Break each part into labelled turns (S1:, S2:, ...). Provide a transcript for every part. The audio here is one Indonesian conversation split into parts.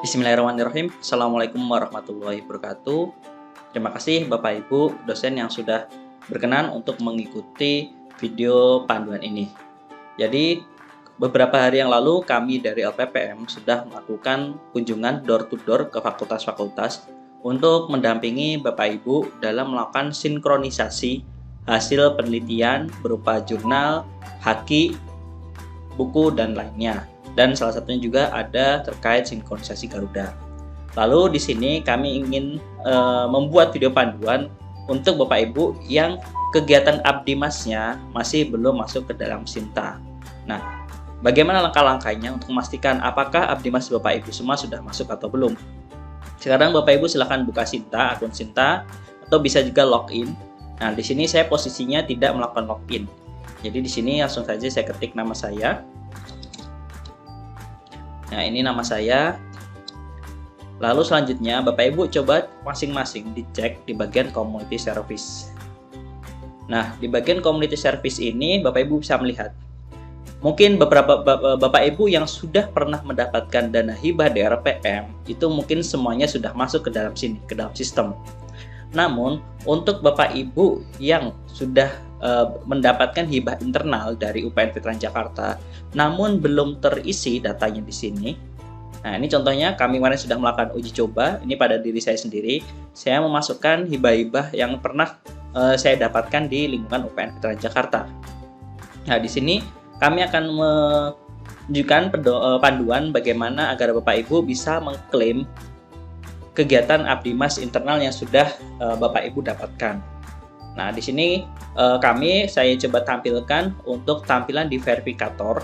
S1: Bismillahirrahmanirrahim. Assalamualaikum warahmatullahi wabarakatuh. Terima kasih Bapak Ibu dosen yang sudah berkenan untuk mengikuti video panduan ini. Jadi beberapa hari yang lalu kami dari LPPM sudah melakukan kunjungan door to door ke fakultas-fakultas untuk mendampingi Bapak Ibu dalam melakukan sinkronisasi hasil penelitian berupa jurnal, haki, buku, dan lainnya. Dan salah satunya juga ada terkait sinkronisasi Garuda. Lalu di sini kami ingin membuat video panduan untuk Bapak Ibu yang kegiatan Abdimasnya masih belum masuk ke dalam Sinta. Nah, bagaimana langkah-langkahnya untuk memastikan apakah Abdimas Bapak Ibu semua sudah masuk atau belum? Sekarang Bapak Ibu silahkan buka Sinta, akun Sinta, atau bisa juga login. Nah, di sini saya posisinya tidak melakukan login. Jadi di sini langsung saja saya ketik nama saya. Nah, ini nama saya. Lalu selanjutnya Bapak Ibu coba masing-masing dicek di bagian community service. Nah, di bagian community service ini Bapak Ibu bisa melihat. Mungkin beberapa Bapak Ibu yang sudah pernah mendapatkan dana hibah dari RPM itu mungkin semuanya sudah masuk ke dalam sini, ke dalam sistem. Namun, untuk Bapak Ibu yang sudah mendapatkan hibah internal dari UPN Veteran Jakarta, namun belum terisi datanya di sini. Nah, ini contohnya kami kemarin sudah melakukan uji coba. Ini pada diri saya sendiri. Saya memasukkan hibah-hibah yang pernah saya dapatkan di lingkungan UPN Veteran Jakarta. Nah, di sini kami akan menunjukkan panduan bagaimana agar Bapak Ibu bisa mengklaim kegiatan Abdimas internal yang sudah Bapak Ibu dapatkan. Nah, di sini saya coba tampilkan untuk tampilan di verifikator.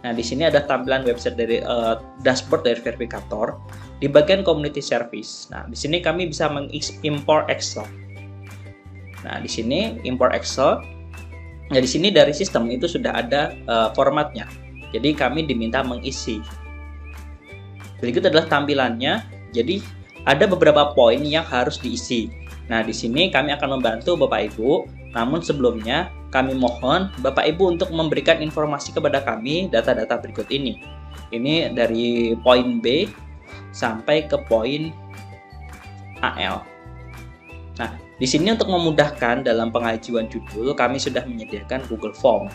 S1: Nah, di sini ada tampilan website dari dashboard dari verifikator di bagian community service. Nah, di sini kami bisa mengimpor Excel. Nah, di sini import Excel. Nah, di sini dari sistem itu sudah ada formatnya. Jadi kami diminta mengisi. Berikut adalah tampilannya. Jadi ada beberapa poin yang harus diisi. Nah, di sini kami akan membantu Bapak Ibu. Namun sebelumnya kami mohon Bapak Ibu untuk memberikan informasi kepada kami data-data berikut ini. Ini dari poin B sampai ke poin AL. Nah, di sini untuk memudahkan dalam pengajuan judul kami sudah menyediakan Google Form.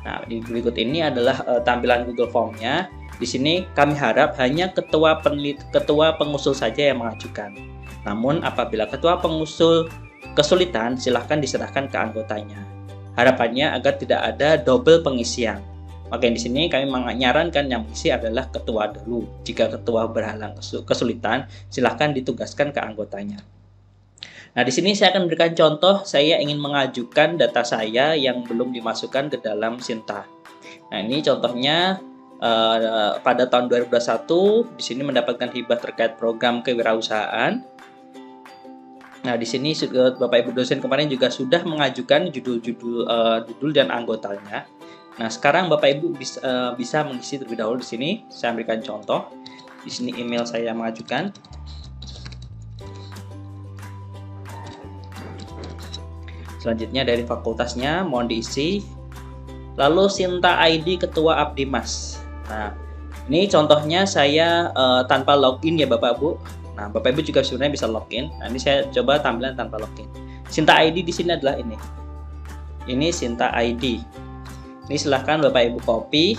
S1: Nah, di berikut ini adalah tampilan Google Form-nya. Di sini kami harap hanya ketua pengusul saja yang mengajukan. Namun apabila ketua pengusul kesulitan, silahkan diserahkan ke anggotanya. Harapannya agar tidak ada double pengisian. Maka di sini kami menyarankan yang mengisi adalah ketua dulu. Jika ketua berhalang kesulitan, silahkan ditugaskan ke anggotanya. Nah, di sini saya akan berikan contoh. Saya ingin mengajukan data saya yang belum dimasukkan ke dalam Sinta. Nah, ini contohnya pada tahun 2021 di sini mendapatkan hibah terkait program kewirausahaan. Nah, di sini Bapak Ibu dosen kemarin juga sudah mengajukan judul dan anggotanya. Nah, sekarang Bapak Ibu bisa mengisi terlebih dahulu di sini. Saya berikan contoh. Di sini email saya mengajukan. Selanjutnya dari fakultasnya mohon diisi. Lalu Sinta ID Ketua Abdimas. Nah, ini contohnya saya tanpa login ya Bapak Ibu. Nah, Bapak Ibu juga sebenarnya bisa login. Nah, ini saya coba tampilan tanpa login. Sinta ID di sini adalah ini. Ini Sinta ID. Ini silahkan Bapak Ibu copy.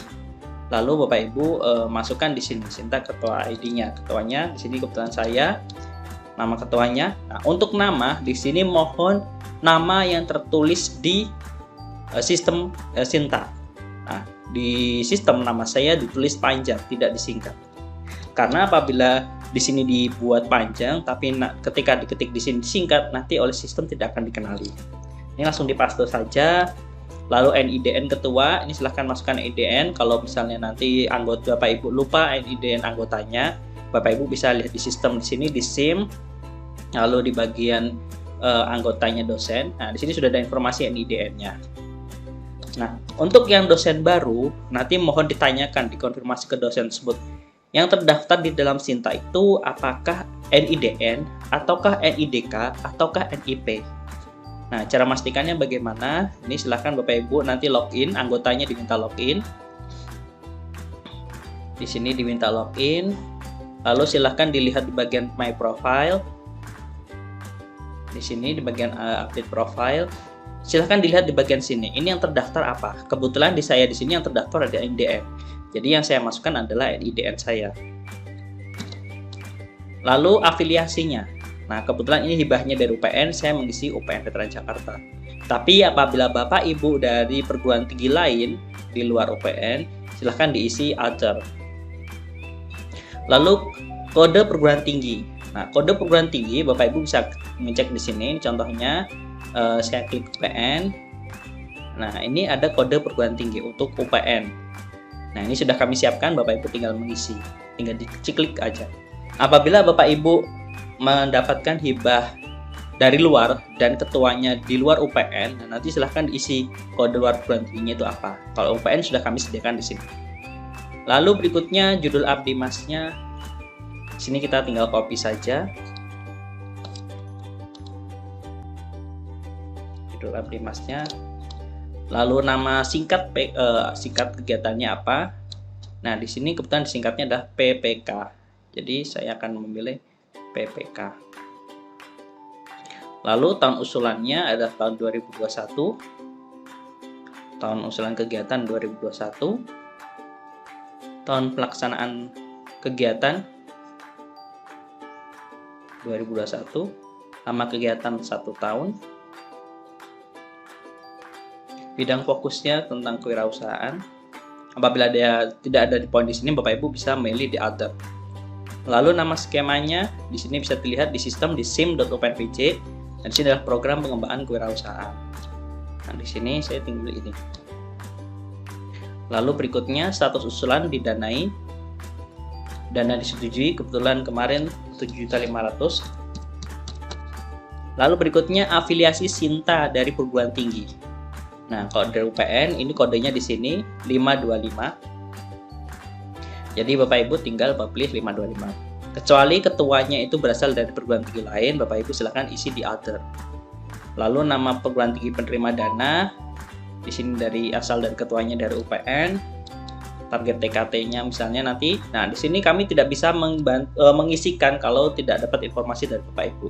S1: Lalu Bapak Ibu masukkan di sini Sinta Ketua ID-nya. Ketuanya di sini kebetulan saya. Nama ketuanya. Nah, untuk nama di sini mohon nama yang tertulis di sistem Sinta. Nah, di sistem nama saya ditulis panjang, tidak disingkat. Karena apabila di sini dibuat panjang, tapi ketika diketik di sini disingkat, nanti oleh sistem tidak akan dikenali. Ini langsung dipaste saja. Lalu NIDN ketua, ini silahkan masukkan NIDN. Kalau misalnya nanti anggota Bapak Ibu lupa NIDN anggotanya, Bapak Ibu bisa lihat di sistem di sini di SIM. Lalu di bagian anggotanya dosen. Nah, di sini sudah ada informasi NIDN-nya. Nah, untuk yang dosen baru, nanti mohon ditanyakan, dikonfirmasi ke dosen tersebut. Yang terdaftar di dalam Sinta itu apakah NIDN, ataukah NIDK, ataukah NIP. Nah, cara memastikannya bagaimana? Ini silahkan Bapak Ibu nanti login, anggotanya diminta login. Di sini diminta login. Lalu silahkan dilihat di bagian My Profile. Di sini di bagian Update Profile. Silahkan dilihat di bagian sini. Ini yang terdaftar apa? Kebetulan di saya di sini yang terdaftar ada IDN. Jadi yang saya masukkan adalah IDN saya. Lalu afiliasinya. Nah, kebetulan ini hibahnya dari UPN, saya mengisi UPN Veteran Jakarta. Tapi apabila Bapak Ibu dari perguruan tinggi lain di luar UPN, silahkan diisi other. Lalu kode perguruan tinggi. Nah, kode perguruan tinggi Bapak Ibu bisa ngecek di sini. Contohnya saya klik UPN. Nah, ini ada kode perguruan tinggi untuk UPN. Nah, ini sudah kami siapkan, Bapak Ibu tinggal mengisi. Tinggal diklik aja. Apabila Bapak Ibu mendapatkan hibah dari luar dan ketuanya di luar UPN, nah nanti silahkan diisi kode luar perguruan tingginya itu apa. Kalau UPN sudah kami sediakan di sini. Lalu berikutnya judul abdi masnya. Sini kita tinggal copy saja. Judul abdi masnya. Lalu nama singkat singkat kegiatannya apa. Nah, di sini kebetulan disingkatnya adalah PPK. Jadi saya akan memilih PPK. Lalu tahun usulannya adalah tahun 2021. Tahun usulan kegiatan 2021. Tahun pelaksanaan kegiatan 2021. Lama kegiatan 1 tahun. Bidang fokusnya tentang kewirausahaan. Apabila dia tidak ada di poin di sini, Bapak Ibu bisa memilih di other. Lalu nama skemanya di sini bisa dilihat di sistem di sim.openpj, dan di sini adalah program pengembangan kewirausahaan. Nah, di sini saya tinggal ini. Lalu berikutnya status usulan didanai. Dana disetujui, kebetulan kemarin 7.500.000. Lalu berikutnya afiliasi Sinta dari perguruan tinggi. Nah, kalau dari UPN ini kodenya di sini 525. Jadi Bapak Ibu tinggal pilih 525. Kecuali ketuanya itu berasal dari perguruan tinggi lain, Bapak Ibu silakan isi di other. Lalu nama perguruan tinggi penerima dana di sini asal dari ketuanya dari UPN. Target TKT-nya misalnya nanti. Nah, di sini kami tidak bisa mengisikan kalau tidak dapat informasi dari Bapak Ibu.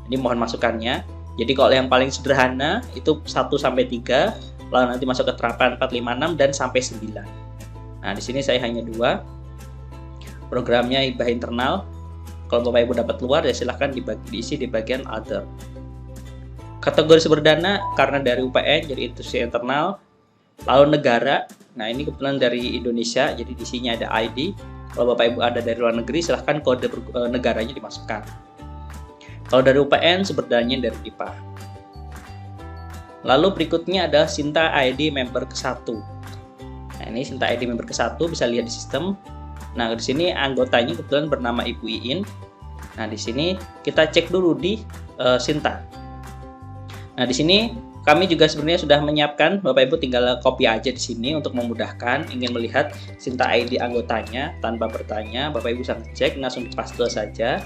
S1: Jadi mohon masukannya. Jadi kalau yang paling sederhana itu 1 sampai 3, lalu nanti masuk ke terapan 4, 5, 6 dan sampai 9. Nah, di sini saya hanya 2. Programnya hibah internal. Kalau Bapak Ibu dapat luar ya silahkan diisi di bagian other. Kategori sumber dana karena dari UPN jadi institusi internal. Lalu negara. Nah, ini kebetulan dari Indonesia jadi di sini ada ID. Kalau Bapak Ibu ada dari luar negeri silahkan kode negaranya dimasukkan. Kalau dari UPN sumber dananya dari DIPA. Lalu berikutnya ada Sinta ID member ke-1. Nah, ini Sinta ID member ke-1 bisa lihat di sistem. Nah, di sini anggotanya kebetulan bernama Ibu Iin. Nah, di sini kita cek dulu di Sinta. Nah, di sini kami juga sebenarnya sudah menyiapkan, Bapak Ibu tinggal copy aja di sini untuk memudahkan. Ingin melihat Sinta ID anggotanya tanpa bertanya, Bapak Ibu bisa ngecek, langsung dipaste saja.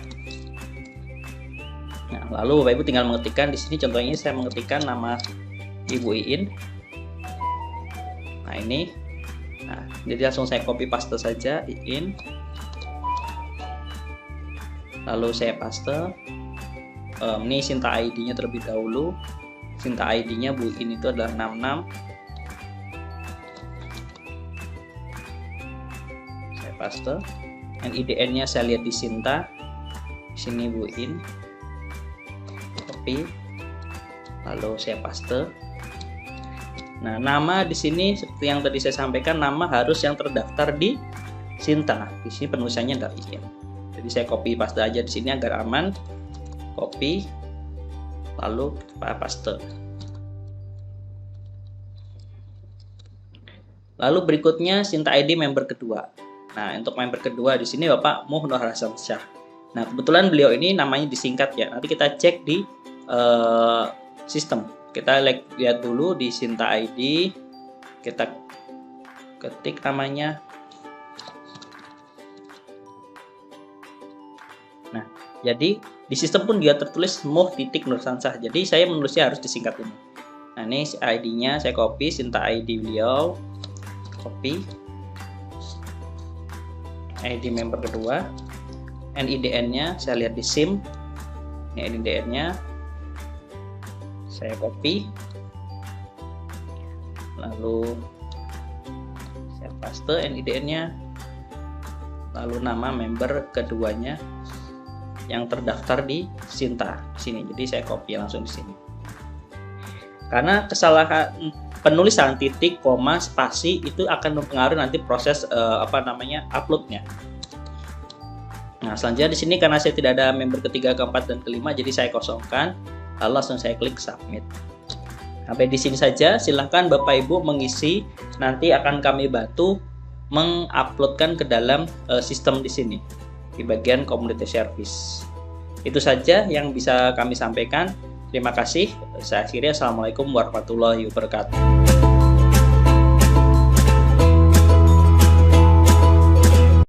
S1: Nah, lalu Bapak Ibu tinggal mengetikkan di sini. Contohnya saya mengetikkan nama Ibu Iin. Nah, ini. Nah, jadi langsung saya copy paste saja Iin. Lalu saya paste. Ini Sinta ID-nya terlebih dahulu. Sinta ID-nya Bu Iin itu adalah 66. Saya paste. Dan IDN-nya saya lihat di Sinta. Di sini Bu Iin. Copy. Lalu saya paste. Nah, nama di sini seperti yang tadi saya sampaikan, nama harus yang terdaftar di Sinta. Di sini penulisannya adalah Iin. Jadi saya copy paste aja di sini agar aman. Copy. Lalu paste. Lalu berikutnya Sinta ID member kedua. Nah, untuk member kedua di sini Bapak Muhnur Hasan Syah. Nah, kebetulan beliau ini namanya disingkat ya. Nanti kita cek di sistem. Kita lihat dulu di Sinta ID. Kita ketik namanya. Nah, jadi di sistem pun dia tertulis Muh.Nursansyah. Jadi saya menulisnya harus disingkat ini. Nah, ini ID-nya saya copy, Sinta ID beliau. Copy. ID member kedua. NIDN-nya saya lihat di SIM. Ini NIDN-nya. Saya copy. Lalu saya paste NIDN-nya. Lalu nama member keduanya yang terdaftar di Sinta di sini. Jadi saya copy langsung di sini. Karena kesalahan penulisan titik, koma, spasi itu akan mempengaruhi nanti proses uploadnya. Nah, selanjutnya di sini karena saya tidak ada member ketiga, keempat, dan kelima, jadi saya kosongkan. Lalu langsung saya klik submit. Sampai di sini saja. Silahkan Bapak Ibu mengisi. Nanti akan kami bantu menguploadkan ke dalam sistem di sini di bagian community service. Itu saja yang bisa kami sampaikan. Terima kasih. Saya akhiri. Assalamualaikum warahmatullahi wabarakatuh.